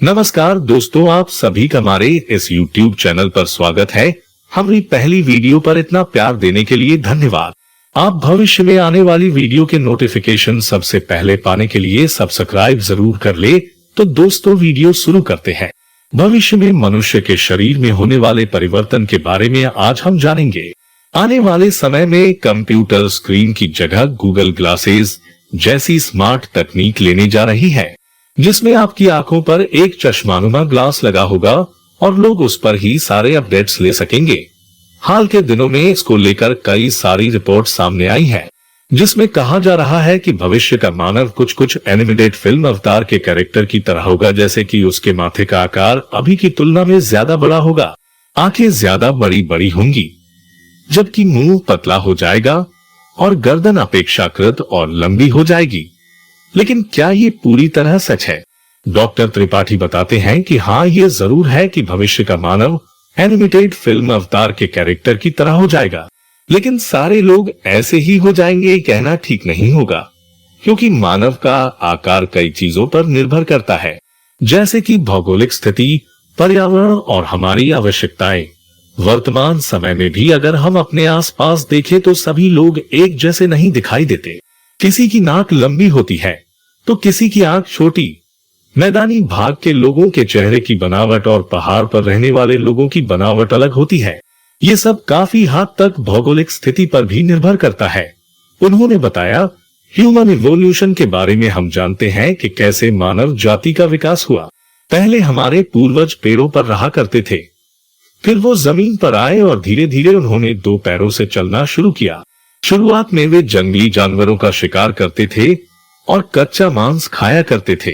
नमस्कार दोस्तों, आप सभी का हमारे इस YouTube चैनल पर स्वागत है। हमारी पहली वीडियो पर इतना प्यार देने के लिए धन्यवाद। आप भविष्य में आने वाली वीडियो के नोटिफिकेशन सबसे पहले पाने के लिए सब्सक्राइब जरूर कर ले। तो दोस्तों, वीडियो शुरू करते हैं। भविष्य में मनुष्य के शरीर में होने वाले परिवर्तन के बारे में आज हम जानेंगे। आने वाले समय में कंप्यूटर स्क्रीन की जगह गूगल ग्लासेस जैसी स्मार्ट तकनीक लेने जा रही है, जिसमें आपकी आंखों पर एक चश्मानुमा ग्लास लगा होगा और लोग उस पर ही सारे अपडेट्स ले सकेंगे। हाल के दिनों में इसको लेकर कई सारी रिपोर्ट सामने आई है, जिसमें कहा जा रहा है कि भविष्य का मानव कुछ एनिमेटेड फिल्म अवतार के कैरेक्टर की तरह होगा, जैसे कि उसके माथे का आकार अभी की तुलना में ज्यादा बड़ा होगा, आंखें ज्यादा बड़ी बड़ी होंगी, जबकि मुंह पतला हो जाएगा और गर्दन अपेक्षाकृत और लंबी हो जाएगी। लेकिन क्या ये पूरी तरह सच है? डॉक्टर त्रिपाठी बताते हैं कि हाँ, ये जरूर है कि भविष्य का मानव एनिमेटेड फिल्म अवतार के कैरेक्टर की तरह हो जाएगा, लेकिन सारे लोग ऐसे ही हो जाएंगे कहना ठीक नहीं होगा, क्योंकि मानव का आकार कई चीजों पर निर्भर करता है, जैसे कि भौगोलिक स्थिति, पर्यावरण और हमारी आवश्यकताएं। वर्तमान समय में भी अगर हम अपने आसपास देखें तो सभी लोग एक जैसे नहीं दिखाई देते। किसी की नाक लंबी होती है तो किसी की आंख छोटी। मैदानी भाग के लोगों के चेहरे की बनावट और पहाड़ पर रहने वाले लोगों की बनावट अलग होती है। ये सब काफी हद तक भौगोलिक स्थिति पर भी निर्भर करता है। उन्होंने बताया, ह्यूमन इवोल्यूशन के बारे में हम जानते हैं कि कैसे मानव जाति का विकास हुआ। पहले हमारे पूर्वज पेड़ों पर रहा करते थे, फिर वो जमीन पर आए और धीरे धीरे उन्होंने दो पैरों से चलना शुरू किया। शुरुआत में वे जंगली जानवरों का शिकार करते थे और कच्चा मांस खाया करते थे,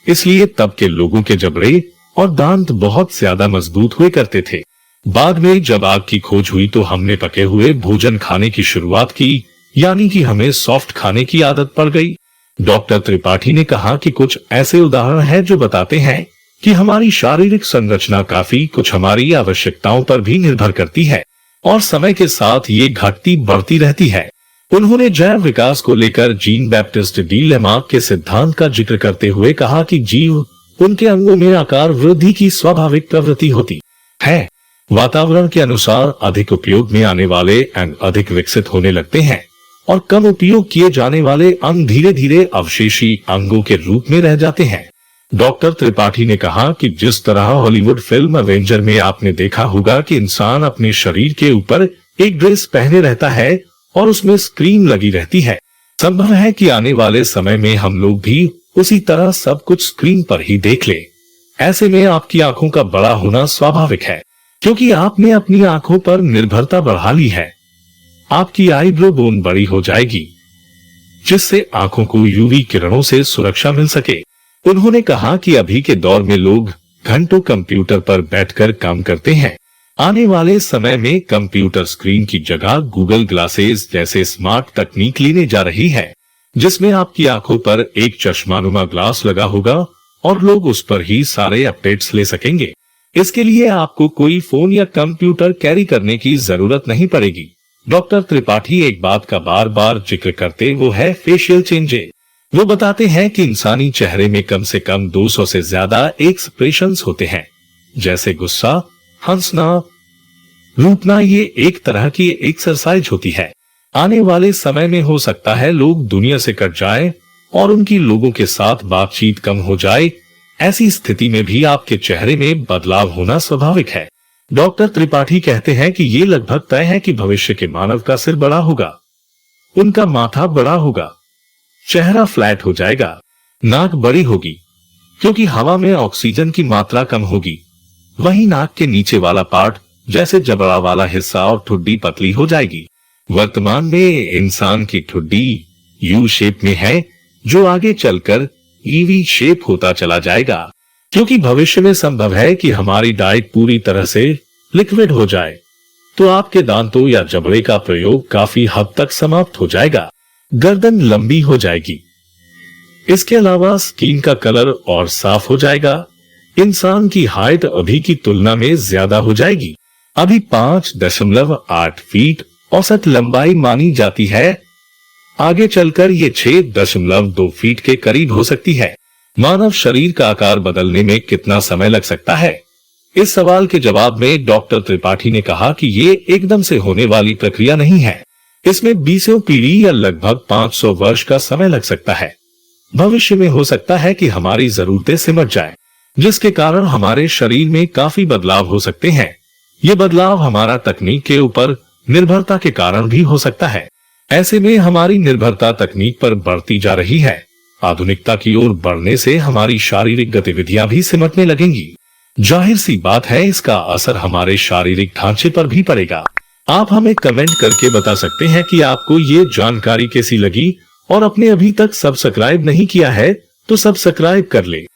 इसलिए तब के लोगों के जबड़े और दांत बहुत ज्यादा मजबूत हुए करते थे। बाद में जब आग की खोज हुई तो हमने पके हुए भोजन खाने की शुरुआत की, यानी कि हमें सॉफ्ट खाने की आदत पड़ गई। डॉक्टर त्रिपाठी ने कहा कि कुछ ऐसे उदाहरण हैं जो बताते हैं कि हमारी शारीरिक संरचना काफी कुछ हमारी आवश्यकताओं पर भी निर्भर करती है और समय के साथ ये घटती बढ़ती रहती है। उन्होंने जैव विकास को लेकर जीन बैप्टिस्ट डी लेमार्क के सिद्धांत का जिक्र करते हुए कहा कि जीव उनके अंगों में आकार वृद्धि की स्वाभाविक प्रवृत्ति होती है। वातावरण के अनुसार अधिक उपयोग में आने वाले अंग अधिक विकसित होने लगते हैं और कम उपयोग किए जाने वाले अंग धीरे धीरे अवशेषी अंगों के रूप में रह जाते हैं। डॉक्टर त्रिपाठी ने कहा कि जिस तरह हॉलीवुड फिल्म एवेंजर में आपने देखा होगा कि इंसान अपने शरीर के ऊपर एक ड्रेस पहने रहता है और उसमें स्क्रीन लगी रहती है, संभव है कि आने वाले समय में हम लोग भी उसी तरह सब कुछ स्क्रीन पर ही देख ले। ऐसे में आपकी आंखों का बड़ा होना स्वाभाविक है, क्योंकि आपने अपनी आंखों पर निर्भरता बढ़ा ली है। आपकी आईब्रो बोन बड़ी हो जाएगी, जिससे आंखों को यूवी किरणों से सुरक्षा मिल सके। उन्होंने कहा कि अभी के दौर में लोग घंटों कंप्यूटर पर बैठकर काम करते हैं। आने वाले समय में कंप्यूटर स्क्रीन की जगह गूगल ग्लासेस जैसे स्मार्ट तकनीक लेने जा रही है, जिसमें आपकी आंखों पर एक चश्मानुमा ग्लास लगा होगा और लोग उस पर ही सारे अपडेट्स ले सकेंगे। इसके लिए आपको कोई फोन या कंप्यूटर कैरी करने की जरूरत नहीं पड़ेगी। डॉक्टर त्रिपाठी एक बात का बार बार जिक्र करते वो है फेशियल चेंजेस। वो बताते हैं कि इंसानी चेहरे में कम से कम 200 से ज्यादा एक्सप्रेशंस होते हैं, जैसे गुस्सा, हंसना, रूठना। ये एक तरह की एक्सरसाइज होती है। आने वाले समय में हो सकता है लोग दुनिया से कट जाएं और उनकी लोगों के साथ बातचीत कम हो जाए। ऐसी स्थिति में भी आपके चेहरे में बदलाव होना स्वाभाविक है। डॉक्टर त्रिपाठी कहते हैं कि ये लगभग तय है कि भविष्य के मानव का सिर बड़ा होगा, उनका माथा बड़ा होगा, चेहरा फ्लैट हो जाएगा, नाक बड़ी होगी क्योंकि हवा में ऑक्सीजन की मात्रा कम होगी। वहीं नाक के नीचे वाला पार्ट जैसे जबड़ा वाला हिस्सा और ठुड्डी पतली हो जाएगी। वर्तमान में इंसान की ठुड्डी यू शेप में है, जो आगे चलकर ईवी शेप होता चला जाएगा, क्योंकि भविष्य में संभव है कि हमारी डाइट पूरी तरह से लिक्विड हो जाए, तो आपके दांतों या जबड़े का प्रयोग काफी हद तक समाप्त हो जाएगा। गर्दन लंबी हो जाएगी। इसके अलावा स्किन का कलर और साफ हो जाएगा। इंसान की हाइट अभी की तुलना में ज्यादा हो जाएगी। अभी 5.8 फीट औसत लंबाई मानी जाती है, आगे चलकर ये 6.2 फीट के करीब हो सकती है। मानव शरीर का आकार बदलने में कितना समय लग सकता है? इस सवाल के जवाब में डॉक्टर त्रिपाठी ने कहा कि ये एकदम से होने वाली प्रक्रिया नहीं है। इसमें 20वीं पीढ़ी या लगभग 500 वर्ष का समय लग सकता है। भविष्य में हो सकता है कि हमारी जरूरतें सिमट जाए, जिसके कारण हमारे शरीर में काफी बदलाव हो सकते हैं। ये बदलाव हमारा तकनीक के ऊपर निर्भरता के कारण भी हो सकता है। ऐसे में हमारी निर्भरता तकनीक पर बढ़ती जा रही है। आधुनिकता की ओर बढ़ने से हमारी शारीरिक गतिविधियां भी सिमटने लगेंगी। जाहिर सी बात है, इसका असर हमारे शारीरिक ढांचे पर भी पड़ेगा। आप हमें कमेंट करके बता सकते हैं कि आपको ये जानकारी कैसी लगी, और अपने अभी तक सब्सक्राइब नहीं किया है तो सब्सक्राइब कर ले।